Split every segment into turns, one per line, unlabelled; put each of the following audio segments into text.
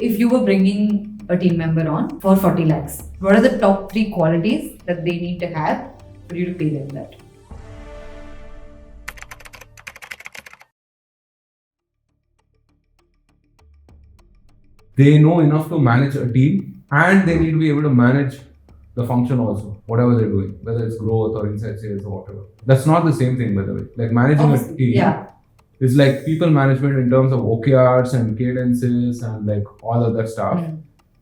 If you were bringing a team member on for 40 lakhs, what are the top 3 qualities that they need to have for you to pay them that?
They know enough to manage a team, and they need to be able to manage the function also, whatever they're doing, whether it's growth or inside sales or whatever. That's not the same thing, by the way. Like managing a team is like people management in terms of OKRs and cadences and like all of that stuff.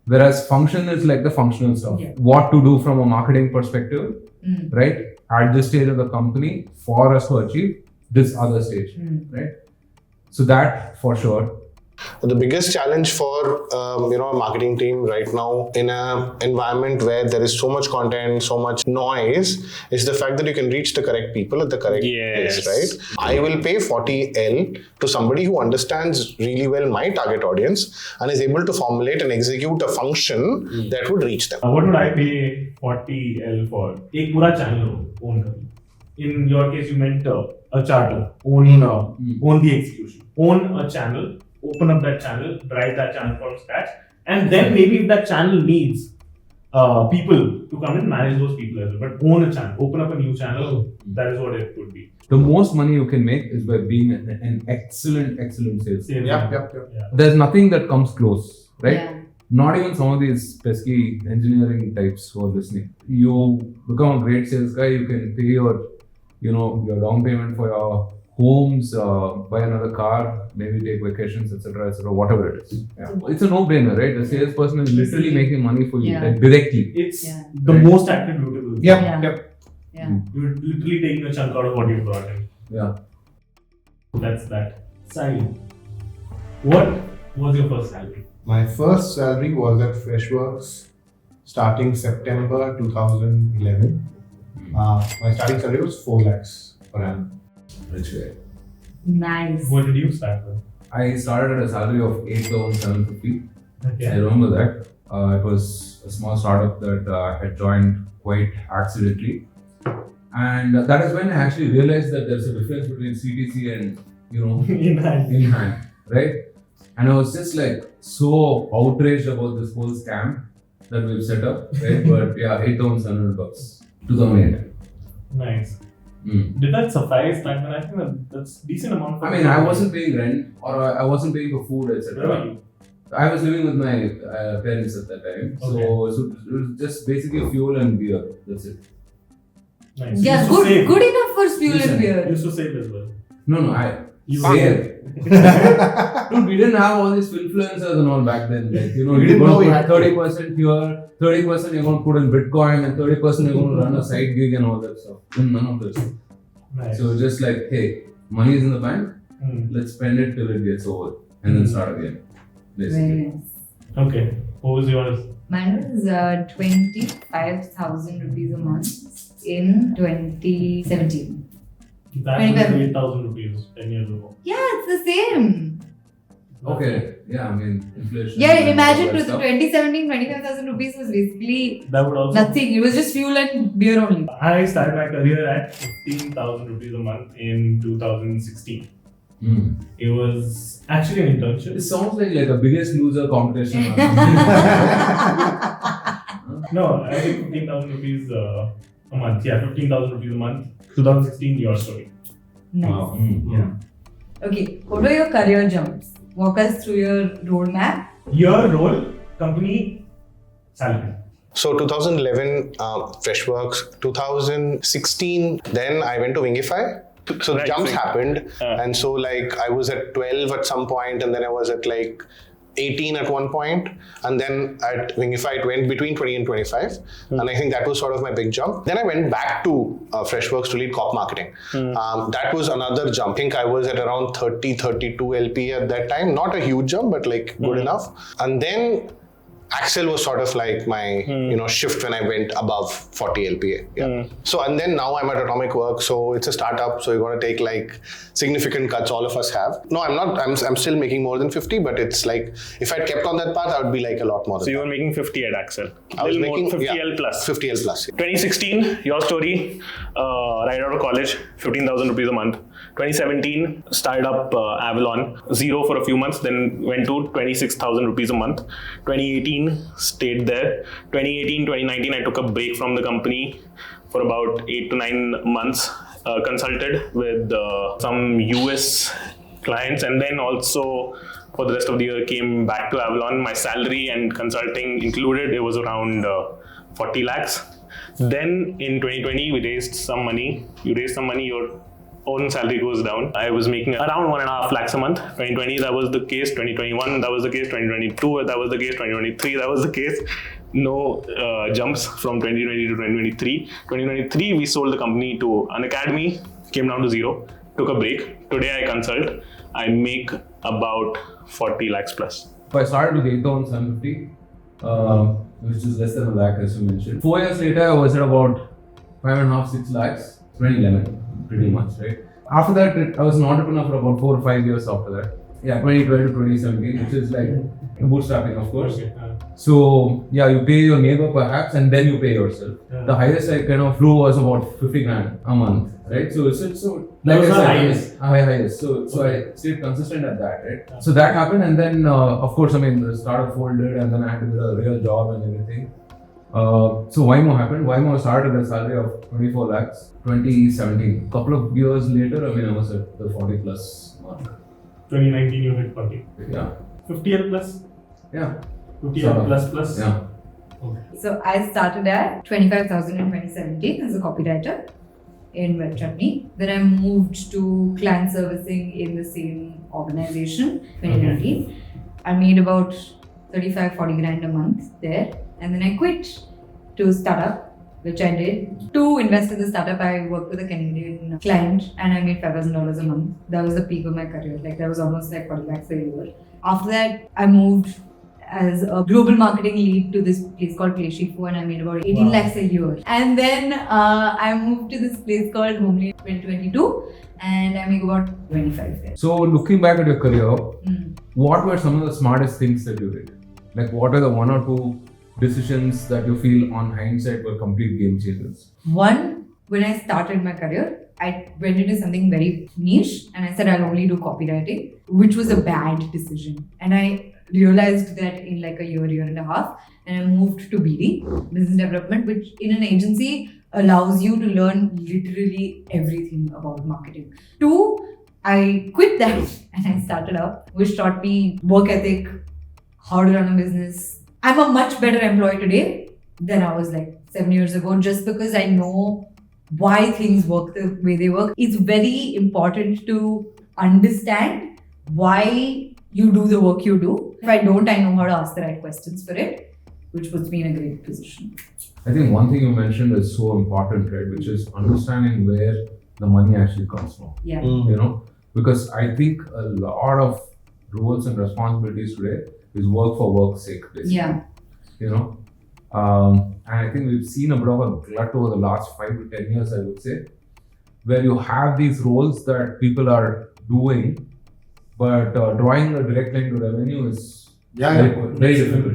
Whereas function is like the functional stuff. What to do from a marketing perspective, right? At this stage of the company for us to achieve this other stage, right? So that for sure.
The biggest challenge for a marketing team right now in an environment where there is so much content, so much noise, is the fact that you can reach the correct people at the correct place, right? I will pay 40L to somebody who understands really well my target audience and is able to formulate and execute a function that would reach them.
What would I pay 40L for? एक पूरा channel own करना. In your case, you meant a charter, own the execution, own a channel. Open up that channel, drive that channel from scratch, and then maybe if that channel needs people to come and manage those people as well. But own a channel, open up a new channel, that is what it would be.
The most money you can make is by being an excellent sales.
Yeah.
There's nothing that comes close, right? Not even some of these pesky engineering types who are listening. You become a great sales guy, you can pay your down payment for your homes, buy another car, maybe take vacations, etc., whatever it is. It's a no-brainer, right? The salesperson is literally making money for you like, directly.
It's the most attributable.
Yep.
You're literally taking a chunk out of what you've brought in.
Yeah.
That's that. Sally, what was your first salary?
My first salary was at Freshworks starting September 2011. My starting salary was 4 lakhs per annum.
Rich guy.
Nice.
What did you start with?
I started at a salary of 8,750.
Okay.
I remember that. It was a small startup that I had joined quite accidentally. And that is when I actually realized that there's a difference between CTC and, in hand, right? And I was just like so outraged about this whole scam that we've set up, right? But yeah, $8,700, 2008.
Nice. Did that suffice back then? I think that's decent amount.
I mean, I wasn't paying rent or I wasn't paying for food, etc.
Where were you?
I was living with my parents at that time.
Okay.
So it was just basically fuel and beer. That's it.
Nice.
Yeah, good enough for fuel and beer.
You used to save as well.
No,
You
save. Dude, we didn't have all these influencers and all back then. Like, you're going to put 30% here, 30% you're going to put in Bitcoin, and 30% you're going to run a side gig and all that stuff. None of this.
Nice.
So just like, hey, money is in the bank, let's spend it till it gets over and then start again. Basically.
Very nice.
Okay. What was yours?
Mine was 25,000 rupees a month in 2017.
That was 8,000 rupees 10 years ago.
Yeah, it's the same.
Okay, yeah, I mean, inflation.
Yeah, imagine
and all that stuff.
2017, 25,000 rupees was basically
That would also
nothing. It was just fuel and beer only.
I started my career at 15,000 rupees a month in 2016. It was actually an internship.
It sounds like a biggest loser competition.
No, I think 15,000 rupees a month. Yeah, 15,000 rupees a month. 2016, your story.
Nice.
Wow.
Yeah.
Okay, what were your career jumps? Walk us through your roadmap.
Your role, company, salary.
So 2011, Freshworks. 2016, then I went to Wingify. So jumps happened, and so like I was at 12 at some point, and then I was at like 18 at one point, and then at Wingify it went between 20 and 25, and I think that was sort of my big jump. Then I went back to Freshworks to lead corp marketing. That was another jump. I think I was at around 32 LP at that time, not a huge jump, but like good enough. And then Axel was sort of like my shift when I went above 40 LPA. Yeah. So and then now I'm at Atomic Work, so it's a startup, so you're going to take like significant cuts. All of us have. No, I'm not. I'm still making more than 50, but it's like if I'd kept on that path, I would be like a lot more.
So you were making 50 at Axel.
I was making
50L plus.
50L plus. Yeah.
2016, your story, right out of college, 15,000 rupees a month.
2017, started up Avalon, zero for a few months, then went to 26,000 rupees a month. 2018, stayed there. 2018, 2019, I took a break from the company for about 8 to 9 months, consulted with some US clients, and then also for the rest of the year came back to Avalon. My salary and consulting included, it was around 40 lakhs. Then in 2020, we raised some money. You raise some money, your own salary goes down. I was making around 1.5 lakhs a month. 2020, that was the case. 2021, that was the case. 2022, that was the case. 2023, that was the case. No jumps from 2020 to 2023. 2023, we sold the company to an academy, came down to zero, took a break. Today I consult. I make about 40 lakhs plus.
So I started with 8,750, which is less than a lakh, as you mentioned. 4 years later, I was at about 5.5, 6 lakhs, 2011, pretty much, right? After that, I was an entrepreneur for about 4 or 5 years after that. Yeah, 2012 to 2017, which is like bootstrapping, of course. So, yeah, you pay your neighbor perhaps, and then you pay yourself. The highest I kind of flew was about 50 grand a month, right? So like I said, highest. So I stayed consistent at that, right? So that happened, and then, of course, I mean, the startup folded, and then I had to get a real job and everything. So Waymo happened. Waymo started at a salary of 24 lakhs, 2017. A couple of years later, I mean, I was at the 40 plus mark.
2019, you hit 40.
Yeah.
50L plus?
Yeah.
50L plus?
Yeah.
Okay.
So I started at 25,000 in 2017 as a copywriter in Web Chutney. Then I moved to client servicing in the same organization, 2019. I made about 35-40 grand a month there. And then I quit to startup, which I did. To invest in the startup, I worked with a Canadian client and I made $5,000 a month. That was the peak of my career. Like that was almost like 40 lakhs a year. After that, I moved as a global marketing lead to this place called Pleshifu, and I made about 18 lakhs a year. And then I moved to this place called Homely in 2022 and I make about 25 there.
So looking back at your career, what were some of the smartest things that you did? Like what are the 1 or 2 decisions that you feel on hindsight were complete game changers?
One, when I started my career, I went into something very niche and I said I'll only do copywriting, which was a bad decision. And I realized that in like a year and a half, and I moved to BD, business development, which in an agency allows you to learn literally everything about marketing. 2, I quit that and I started up, which taught me work ethic, how to run a business. I'm a much better employee today than I was like 7 years ago, just because I know why things work the way they work. It's very important to understand why you do the work you do. If I don't, I know how to ask the right questions for it, which puts me in a great position.
I think one thing you mentioned is so important, right? Which is understanding where the money actually comes from.
Yeah.
You know, because I think a lot of roles and responsibilities today is work for work's sake, basically.
Yeah.
You know, and I think we've seen a bit of a glut over the last 5 to 10 years, I would say, where you have these roles that people are doing, but drawing a direct line to revenue is very difficult.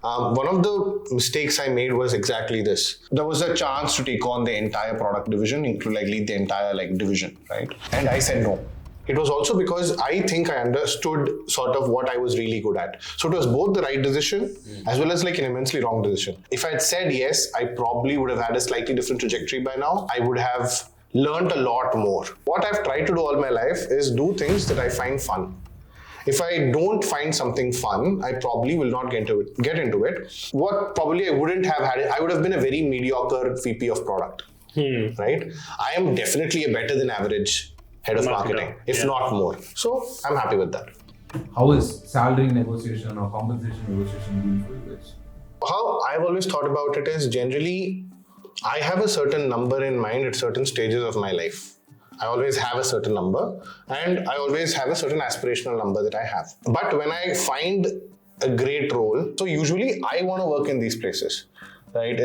One of the mistakes I made was exactly this. There was a chance to take on the entire product division, include like lead the entire like division, right? And I said no. It was also because I think I understood sort of what I was really good at. So it was both the right decision as well as like an immensely wrong decision. If I had said yes, I probably would have had a slightly different trajectory by now. I would have learned a lot more. What I've tried to do all my life is do things that I find fun. If I don't find something fun, I probably will not get into it. What probably I wouldn't have had, I would have been a very mediocre VP of product, right? I am definitely a better than average head of marketing, if not more. So I'm happy with that.
How is salary negotiation or compensation negotiation been for you guys?
How I've always thought about it is generally, I have a certain number in mind at certain stages of my life. I always have a certain number and I always have a certain aspirational number that I have. But when I find a great role, so usually I want to work in these places, right?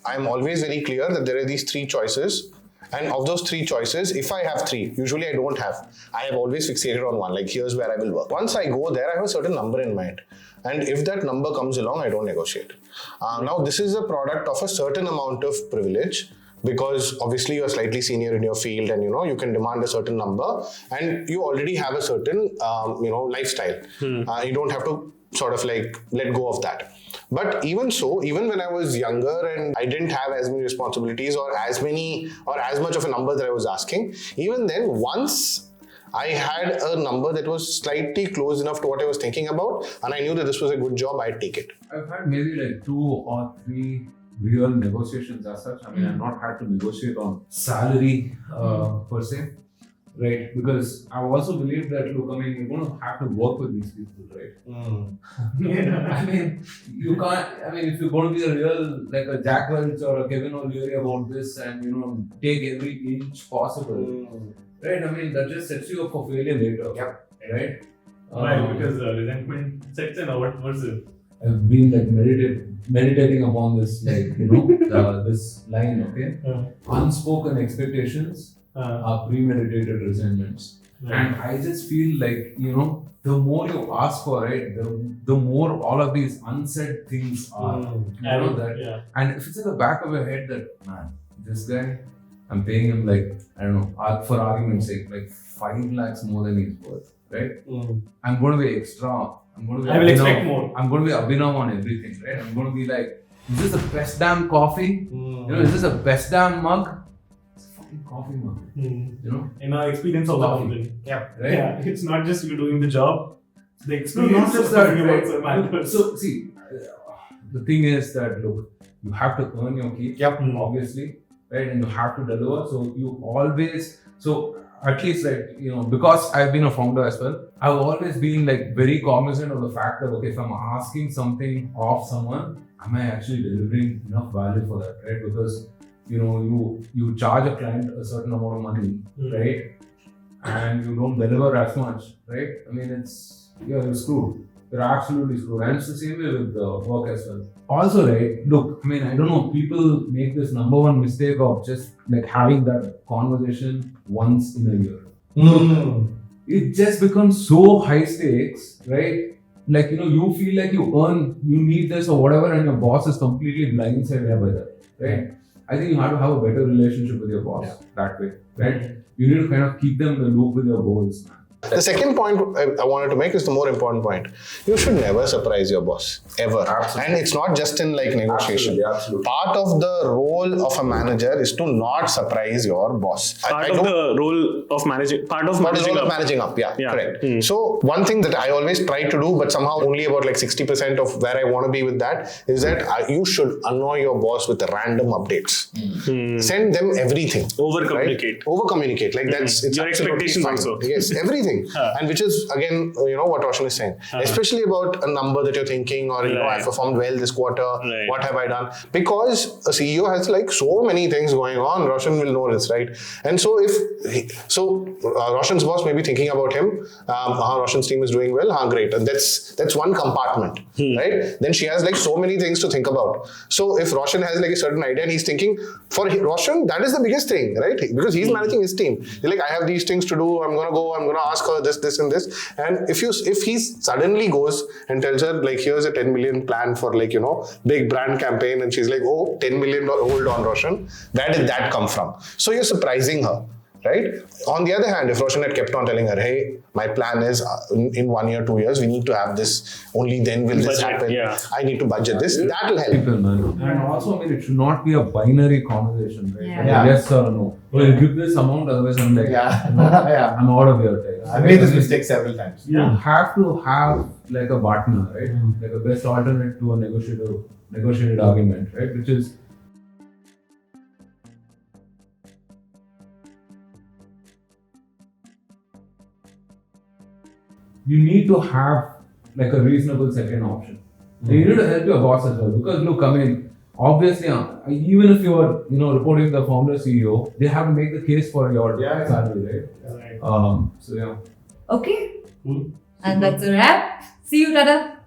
I'm always very clear that there are these 3 choices. And of those 3 choices, if I have 3, usually I don't have. I have always fixated on one, like here's where I will work. Once I go there, I have a certain number in mind. And if that number comes along, I don't negotiate. Now, this is a product of a certain amount of privilege, because obviously you're slightly senior in your field, and you can demand a certain number, and you already have a certain lifestyle. You don't have to sort of like let go of that. But even so, even when I was younger and I didn't have as many responsibilities or as much of a number that I was asking, even then, once I had a number that was slightly close enough to what I was thinking about, and I knew that this was a good job, I'd take it.
I've had maybe like 2 or 3 real negotiations as such. I mean, I've not had to negotiate on salary per se, right? Because I also believe that, look, I mean, you're going to have to work with these people, right? I mean, you can't, I mean, if you're going to be a real, like a Jack Welch or a Kevin O'Leary about this and, take every inch possible, right? I mean, that just sets you up for failure later, right?
Why? Because resentment sets in, or what's it?
I've been like meditating upon this, like, this line, okay? Unspoken expectations are premeditated resentments. And I just feel like, the more you ask for it, the more all of these unsaid things are. And if it's in the back of your head that, man, this guy, I'm paying him like, I don't know, for argument's sake, like 5 lakhs more than he's worth, right? I'm going to be extra.
I will expect more.
I'm going to be Abhinav on everything, right? I'm going to be like, is this the best damn coffee? Is this the best damn mug? It's a fucking coffee mug.
In our experience of the company.
Right?
Yeah, it's not just you doing the job. The experience
not just that,
also
right?
matters.
So, see, the thing is that, look, you have to earn your keep, obviously, right? And you have to deliver. So, you always, at least like, because I've been a founder as well, I've always been like very cognizant of the fact that, okay, if I'm asking something of someone, am I actually delivering enough value for that, right? Because, you charge a client a certain amount of money, right? And you don't deliver as much, right? I mean, you're screwed. You're absolutely screwed. And it's the same way with work as well. Also, right, look, I mean, I don't know, people make this number one mistake of just like having that conversation once in a year. It just becomes so high stakes, right? Like, you feel like you need this or whatever, and your boss is completely blindsided by that, right? I think you have to have a better relationship with your boss that way, right? You need to kind of keep them in the loop with your goals, man.
The second point I wanted to make is the more important point. You should never surprise your boss, ever.
Absolutely.
And it's not just in like negotiation.
Absolutely.
Part of the role of a manager is to not surprise your boss.
Part of managing up.
Yeah. Correct. So one thing that I always try to do, but somehow only about like 60% of where I want to be with that, is that you should annoy your boss with random updates. Send them everything.
Over-communicate.
Right? Over-communicate. Like it's
your expectations also.
Yes, everything. And which is again, what Roshan is saying, especially about a number that you're thinking, or I performed well this quarter.
Right.
What have I done? Because a CEO has like so many things going on. Roshan will know this, right? And so Roshan's boss may be thinking about him. Roshan's team is doing well. Great. And that's one compartment, right? Then she has like so many things to think about. So if Roshan has like a certain idea and he's thinking, for Roshan, that is the biggest thing, right? Because he's managing his team. He's like, I have these things to do. I'm gonna ask her this and this. And if he suddenly goes and tells her like, here's a 10 million plan for like, big brand campaign, and she's like, oh, 10 million, hold on, Roshan. Where did that come from? So you're surprising her, right? On the other hand, if Roshan had kept on telling her, hey, my plan is in 1 year, 2 years, we need to have this, only then will this happen. Yeah. I need to budget this. That will help.
People, man. And also, I mean, it should not be a binary conversation, right? Yes or no. Well, you give this amount, otherwise I'm like, I'm out of here. Right?
I made this mistake several times.
You have to have like a partner, right? Like a best alternate to a negotiated argument, right? Which is, you need to have like a reasonable second option. And you need to help your boss as well, because look, I mean, obviously, even if you're reporting the founder CEO, they have to make the case for your salary, right?
Right.
So yeah.
Okay.
Cool.
And that's a wrap. See you, Tada.